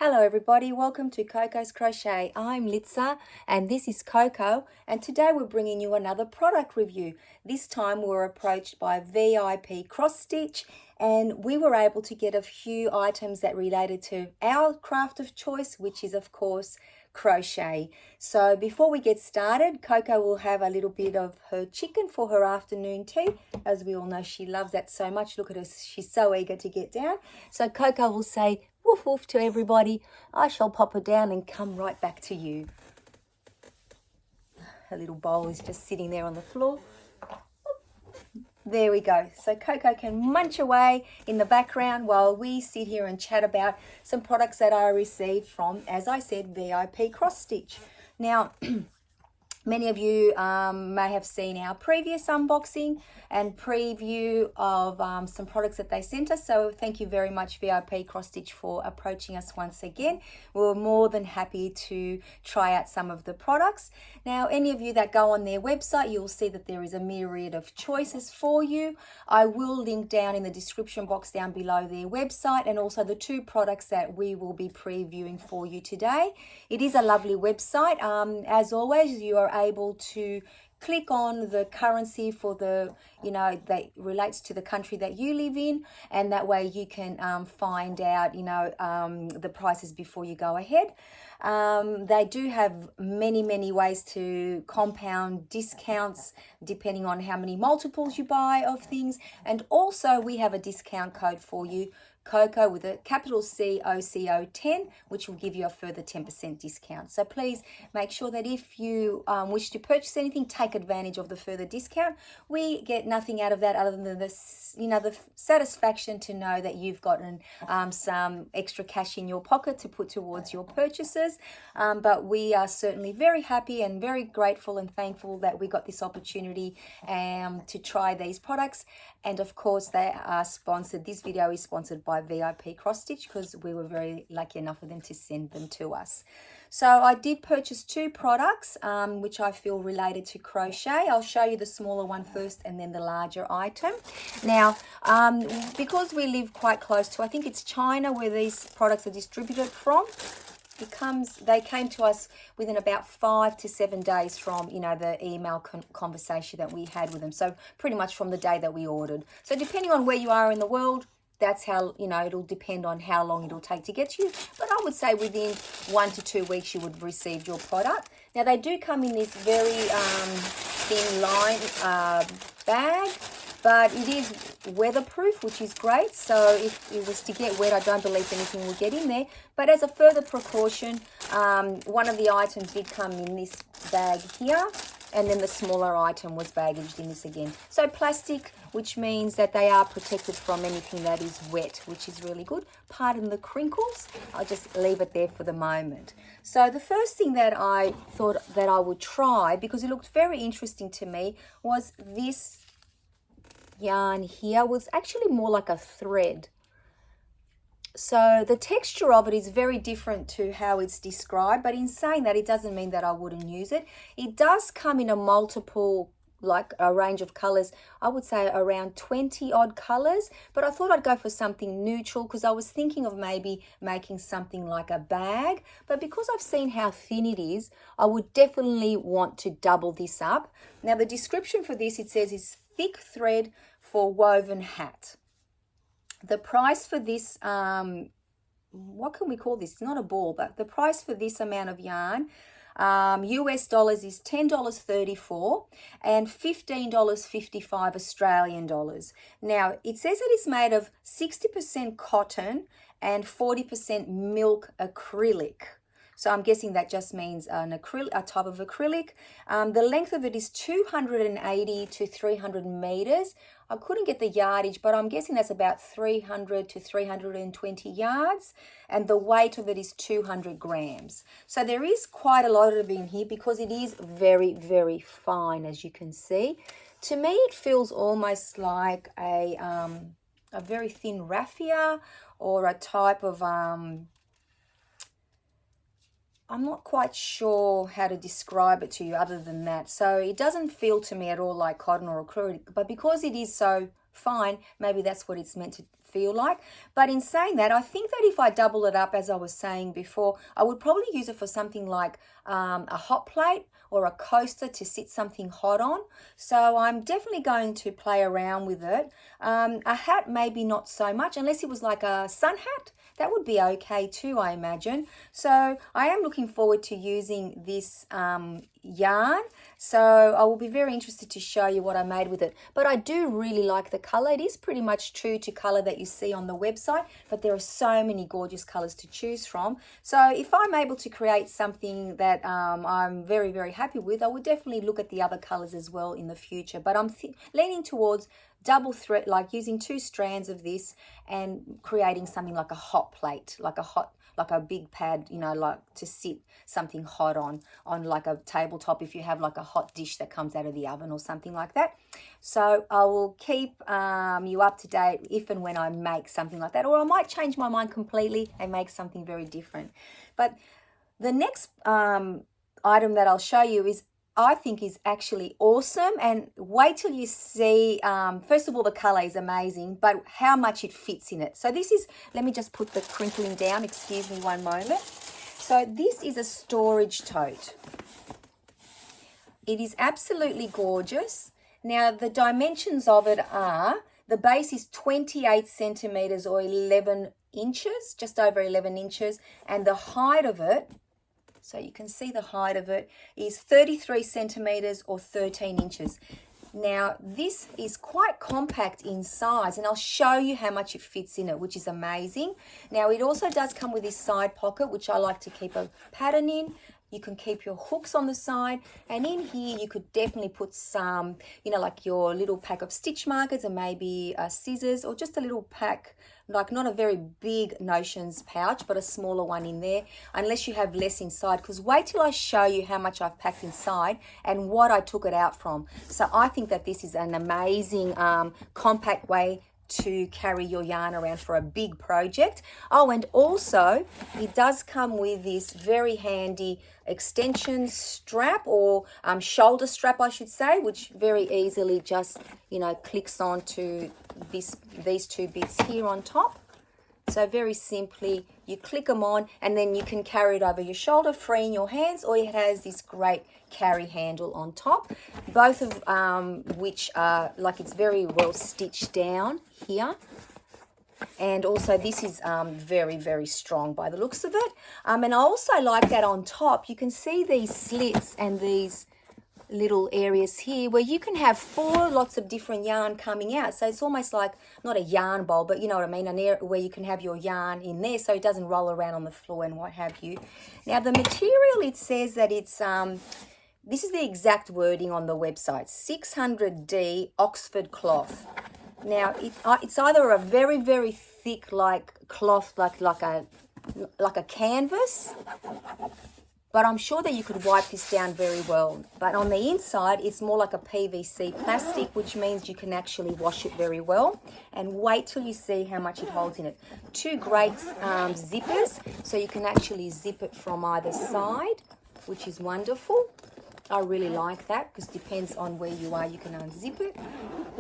Hello everybody, welcome to Coco's Crochet. I'm Litza and this is Coco, and today we're bringing you another product review. This time we were approached by VIP Cross Stitch and we were able to get a few items that related to our craft of choice, which is of course crochet. So before we get started, Coco will have a little bit of her chicken for her afternoon tea. As we all know, she loves that so much. Look at her, she's so eager to get down. So Coco will say woof woof to everybody. I shall pop her down and come right back to you. Her little bowl is just sitting there on the floor. There we go. So Coco can munch away in the background while we sit here and chat about some products that I received from, as I said, VIP Cross Stitch. Now, many of you may have seen our previous unboxing and preview of some products that they sent us. So thank you very much, VIP Cross Stitch, for approaching us once again. We were more than happy to try out some of the products. Now, any of you that go on their website, you'll see that there is a myriad of choices for you. I will link down in the description box down below their website and also the two products that we will be previewing for you today. It is a lovely website. As always, you are able to click on the currency for the, that relates to the country that you live in, and that way you can find out, the prices before you go ahead. They do have many ways to compound discounts depending on how many multiples you buy of things, and also we have a discount code for you, Coco with a capital COCO 10, which will give you a further 10% discount. So please make sure that if you wish to purchase anything, take advantage of the further discount. We get nothing out of that other than the satisfaction to know that you've gotten some extra cash in your pocket to put towards your purchases. But we are certainly very happy and very grateful and thankful that we got this opportunity to try these products. And of course, they are sponsored. This video is sponsored by VIP Cross Stitch because we were very lucky enough for them to send them to us. So I did purchase two products which I feel related to crochet. I'll show you the smaller one first and then the larger item. Now, because we live quite close to, I think it's China where these products are distributed from, they came to us within about 5 to 7 days from, the email conversation that we had with them. So pretty much from the day that we ordered. So depending on where you are in the world, that's how, it'll depend on how long it'll take to get to you. But I would say within 1 to 2 weeks you would have received your product. Now they do come in this very thin line bag, but it is weatherproof, which is great. So if it was to get wet, I don't believe anything will get in there. But as a further precaution, one of the items did come in this bag here, and then the smaller item was baggaged in this again. So plastic, which means that they are protected from anything that is wet, which is really good. Pardon the crinkles. I'll just leave it there for the moment. So the first thing that I thought that I would try, because it looked very interesting to me, was this yarn here. Was actually more like a thread. So the texture of it is very different to how it's described, but in saying that, it doesn't mean that I wouldn't use it. It does come in a multiple, like a range of colors. I would say around 20 odd colors, but I thought I'd go for something neutral because I was thinking of maybe making something like a bag, but because I've seen how thin it is, I would definitely want to double this up. Now the description for this, it says, is thick thread for woven hat. The price for this, what can we call this? It's not a ball, but the price for this amount of yarn, US dollars, is $10.34 and $15.55 Australian dollars. Now, it says that it's made of 60% cotton and 40% milk acrylic. So I'm guessing that just means a type of acrylic. The length of it is 280 to 300 meters. I couldn't get the yardage, but I'm guessing that's about 300 to 320 yards. And the weight of it is 200 grams. So there is quite a lot of it in here because it is very fine, as you can see. To me, it feels almost like a very thin raffia or a type of... I'm not quite sure how to describe it to you other than that. So it doesn't feel to me at all like cotton or acrylic, but because it is so fine, maybe that's what it's meant to feel like. But in saying that, I think that if I double it up, as I was saying before, I would probably use it for something like a hot plate or a coaster to sit something hot on. So I'm definitely going to play around with it. A hat, maybe not so much, unless it was like a sun hat. That would be okay too, I imagine. So I am looking forward to using this yarn. So I will be very interested to show you what I made with it. But I do really like the color. It is pretty much true to color that you see on the website, but there are so many gorgeous colors to choose from. So if I'm able to create something that I'm very, very happy with, I would definitely look at the other colors as well in the future. But I'm leaning towards double thread, like using 2 strands of this and creating something like a hot plate, like a big pad, you know, like to sit something hot on like a tabletop if you have like a hot dish that comes out of the oven or something like that. So I will keep you up to date if and when I make something like that, or I might change my mind completely and make something very different. But the next item that I'll show you I think is actually awesome, and wait till you see, first of all, the color is amazing, but how much it fits in it. So this is, let me just put the crinkling down, excuse me one moment. So this is a storage tote. It is absolutely gorgeous. Now the dimensions of it are, the base is 28 centimeters or 11 inches, just over 11 inches, and the height of it, so you can see the height of it, is 33 centimeters or 13 inches. Now, this is quite compact in size, and I'll show you how much it fits in it, which is amazing. Now, it also does come with this side pocket, which I like to keep a pattern in. You can keep your hooks on the side, and in here you could definitely put some, you know, like your little pack of stitch markers and maybe scissors, or just a little pack, like not a very big notions pouch, but a smaller one in there, unless you have less inside, because wait till I show you how much I've packed inside and what I took it out from. So I think that this is an amazing compact way to carry your yarn around for a big project. Oh, and also it does come with this very handy extension strap, or shoulder strap I should say, which very easily just, you know, clicks onto these 2 bits here on top. So very simply you click them on, and then you can carry it over your shoulder, freeing your hands, or it has this great carry handle on top, both of which are like, it's very well stitched down here. And also this is very, very strong by the looks of it. And I also like that on top you can see these slits and these little areas here where you can have 4 lots of different yarn coming out. So it's almost like, not a yarn bowl, but you know what I mean, an area where you can have your yarn in there so it doesn't roll around on the floor and what have you. Now the material, it says that it's this is the exact wording on the website, 600D Oxford cloth. Now it's either a very, very thick like cloth, like a canvas, but I'm sure that you could wipe this down very well. But on the inside, it's more like a PVC plastic, which means you can actually wash it very well. And wait till you see how much it holds in it. 2 great zippers, so you can actually zip it from either side, which is wonderful. I really like that, because depends on where you are, you can unzip it.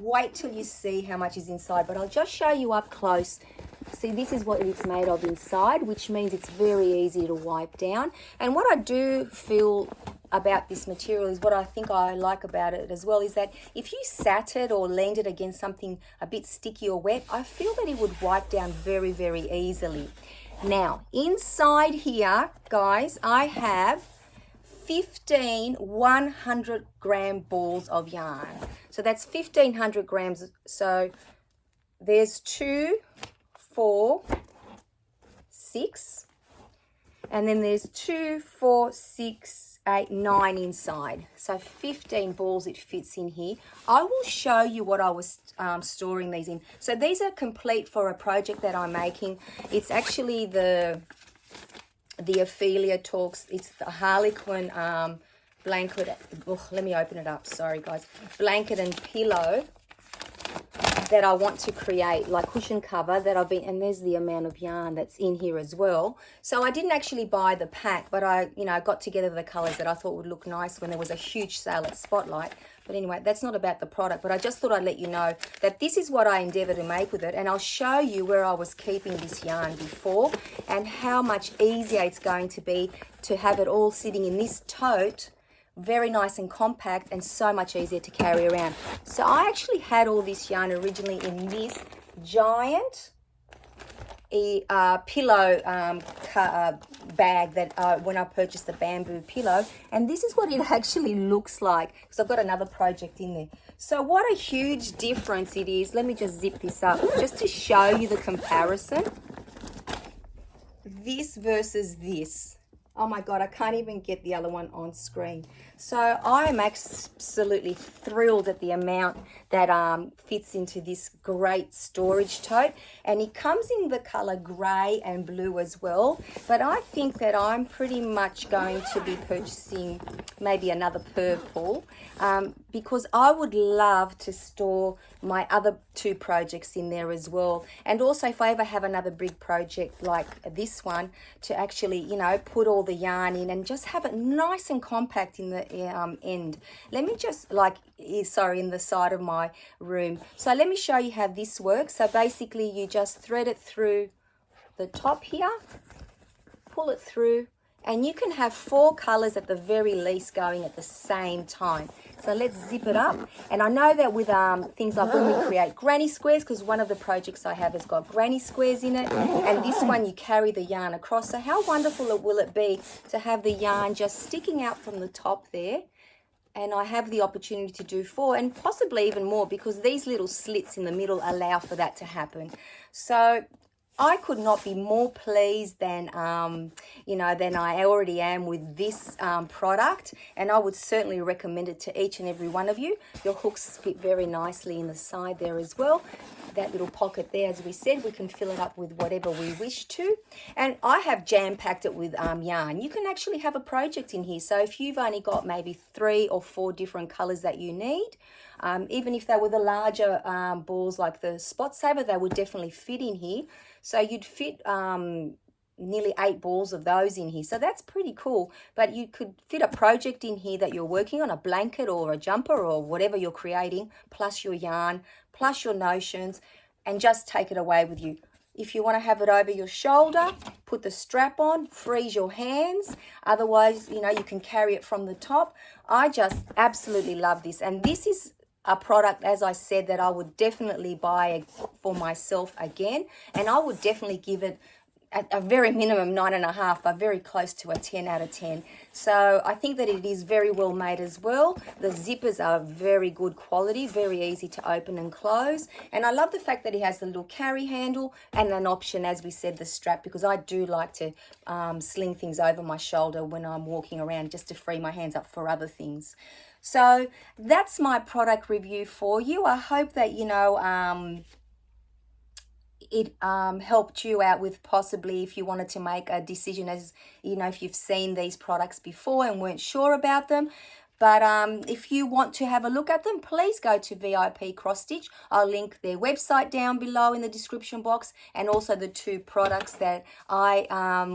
Wait till you see how much is inside, but I'll just show you up close. See, this is what it's made of inside, which means it's very easy to wipe down. And what I do feel about this material is, what I think I like about it as well, is that if you sat it or leaned it against something a bit sticky or wet, I feel that it would wipe down very, very easily. Now, inside here, guys, I have 15 100-gram balls of yarn. So that's 1,500 grams. So there's 2, 4, 6, and then there's 2, 4, 6, 8, 9 inside. So 15 balls it fits in here. I will show you what I was storing these in. So these are complete for a project that I'm making. It's actually the Ophelia Talks. It's the Harlequin blanket. Oh, let me open it up. Sorry, guys. Blanket and pillow. that I want to create, like cushion cover that I've been, and there's the amount of yarn that's in here as well. So I didn't actually buy the pack, but I, you know, got together the colors that I thought would look nice when there was a huge sale at Spotlight. But anyway, that's not about the product, but I just thought I'd let you know that this is what I endeavor to make with it. And I'll show you where I was keeping this yarn before and how much easier it's going to be to have it all sitting in this tote. Very nice and compact and so much easier to carry around. So I actually had all this yarn originally in this giant pillow bag that when I purchased the bamboo pillow, and this is what it actually looks like because I've got another project in there. So what a huge difference it is. Let me just zip this up just to show you the comparison. This versus this. Oh my God, I can't even get the other one on screen. So I am absolutely thrilled at the amount that fits into this great storage tote. And it comes in the color gray and blue as well. But I think that I'm pretty much going to be purchasing maybe another purple because I would love to store my other two projects in there as well. And also if I ever have another big project like this one, to actually, you know, put all the yarn in and just have it nice and compact in the end. Let me just in the side of my room. So let me show you how this works. So basically you just thread it through the top here, pull it through, and you can have 4 colors at the very least going at the same time. So let's zip it up. And I know that with things like when we create granny squares, because one of the projects I have has got granny squares in it, and this one you carry the yarn across. So how wonderful will it be to have the yarn just sticking out from the top there? And I have the opportunity to do 4 and possibly even more because these little slits in the middle allow for that to happen. So I could not be more pleased than than I already am with this product, and I would certainly recommend it to each and every one of you. Your hooks fit very nicely in the side there as well. That little pocket there, as we said, we can fill it up with whatever we wish to. And I have jam-packed it with yarn. You can actually have a project in here. So if you've only got maybe 3 or 4 different colors that you need, even if they were the larger balls like the Spot Saver, they would definitely fit in here. So you'd fit nearly 8 balls of those in here. So that's pretty cool. But you could fit a project in here that you're working on, a blanket or a jumper or whatever you're creating, plus your yarn, plus your notions, and just take it away with you. If you want to have it over your shoulder, put the strap on, freeze your hands. Otherwise, you know, you can carry it from the top. I just absolutely love this. And this is a product, as I said, that I would definitely buy for myself again. And I would definitely give it at a very minimum 9.5, but very close to a 10 out of 10. So I think that it is very well made as well. The zippers are very good quality, very easy to open and close. And I love the fact that it has the little carry handle and an option, as we said, the strap, because I do like to sling things over my shoulder when I'm walking around just to free my hands up for other things. So that's my product review for you. I hope that, you know, it helped you out with possibly if you wanted to make a decision, as you know, if you've seen these products before and weren't sure about them. But if you want to have a look at them, please go to VIP Cross Stitch. I'll link their website down below in the description box, and also the 2 products that I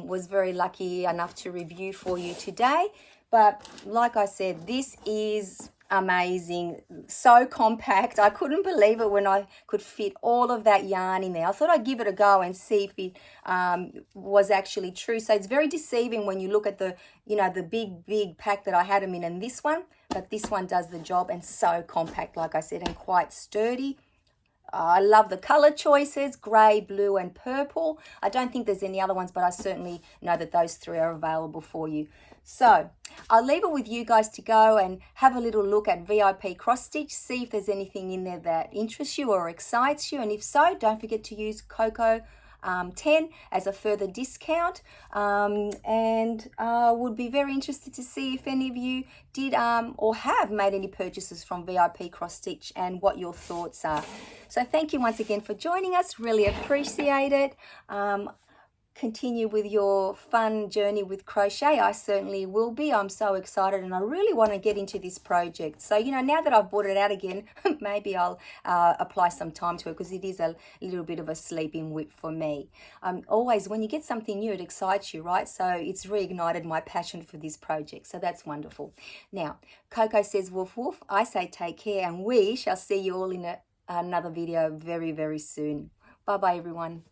was very lucky enough to review for you today. But like I said, this is amazing, so compact. I couldn't believe it when I could fit all of that yarn in there. I thought I'd give it a go and see if it was actually true. So it's very deceiving when you look at the, you know, the big pack that I had them in, and this one, but this one does the job, and so compact, like I said, and quite sturdy. I love the color choices, grey, blue and purple. I don't think there's any other ones, but I certainly know that those 3 are available for you. So I'll leave it with you guys to go and have a little look at VIP Cross Stitch, see if there's anything in there that interests you or excites you. And if so, don't forget to use Coco 10 as a further discount, and would be very interested to see if any of you did or have made any purchases from VIP Cross Stitch and what your thoughts are. So thank you once again for joining us, really appreciate it. continue with your fun journey with crochet. I certainly will be. I'm so excited and I really want to get into this project. So, you know, now that I've brought it out again, maybe I'll apply some time to it, because it is a little bit of a sleeping whip for me. Always, when you get something new, it excites you, right? So it's reignited my passion for this project. So that's wonderful. Now, Coco says, woof, woof. I say take care, and we shall see you all in another video very, very soon. Bye-bye, everyone.